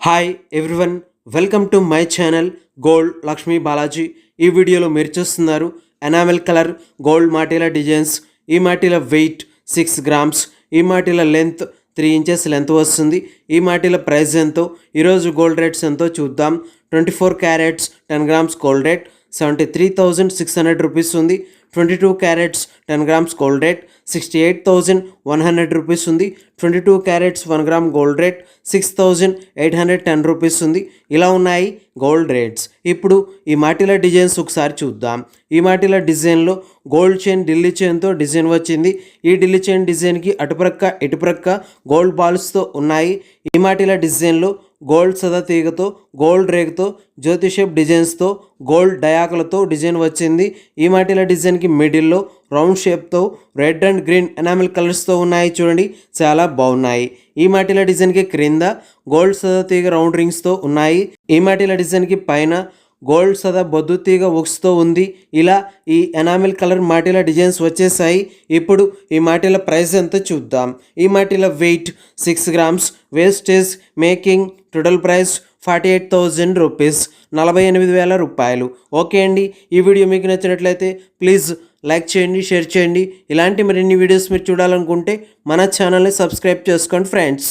Hi everyone, welcome to my channel gold Lakshmi Balaji. ఈ వీడియోలో మీరు చూస్తున్నారు ఎనామెల్ కలర్ గోల్డ్ మాటీల డిజైన్స్. ఈ మాటీల వెయిట్ 6 గ్రామ్స్, ఈ మాటీల లెంత్ 3 ఇంచెస్ లెంత్ వస్తుంది. ఈ మాటీల ప్రైస్ ఎంతో, ఈరోజు గోల్డ్ రేట్స్ ఎంతో చూద్దాం. 24 carats 10 grams gold rate 73,600 rupees ఉంది. 22 carats 10 grams gold rate 68,100 rupees ఉంది. 22 carats 1 gram gold rate 6,810 rupees ఉంది. ఇలా ఉన్నాయి గోల్డ్ రేట్స్. ఇప్పుడు ఈ మాటీల డిజైన్స్ ఒకసారి చూద్దాం. ఈ మాటీల డిజైన్లో గోల్డ్ చైన్ ఢిల్లీ చైన్తో డిజైన్ వచ్చింది. ఈ ఢిల్లీ చైన్ డిజైన్కి అటుప్రక్క ఇటుప్రక్క గోల్డ్ బాల్స్తో ఉన్నాయి. ఈ మాటీల డిజైన్లో గోల్డ్ సదా తీగతో, గోల్డ్ రేగ్తో, జ్యోతి షేప్ డిజైన్స్తో, గోల్డ్ డయాకులతో డిజైన్ వచ్చింది. ఈ మాటీల డిజైన్కి మిడిల్లో రౌండ్ షేప్తో రెడ్ అండ్ గ్రీన్ ఎనామిల్ కలర్స్తో ఉన్నాయి. చూడండి, చాలా బాగున్నాయి. ఈ మాటీల డిజైన్కి క్రింద గోల్డ్ సదా తీగ రౌండ్ రింగ్స్తో ఉన్నాయి. ఈ మాటీల డిజైన్కి పైన గోల్డ్ సదా బొద్దు తీగ ఉక్స్తో ఉంది. ఇలా ఈ ఎనామిల్ కలర్ మాటీల డిజైన్స్ వచ్చేసాయి. ఇప్పుడు ఈ మాటీల ప్రైస్ ఎంతో చూద్దాం. ఈ మాటీల weight 6 grams, wastage making total price 48,000 rupees, 48,000 రూపాయలు. ఓకే అండి, ఈ వీడియో మీకు నచ్చినట్లయితే ప్లీజ్ లైక్ చేయండి, షేర్ చేయండి. ఇలాంటి మరిన్ని వీడియోస్ మీరు చూడాలనుకుంటే మన ఛానల్ని సబ్స్క్రైబ్ చేసుకోండి ఫ్రెండ్స్.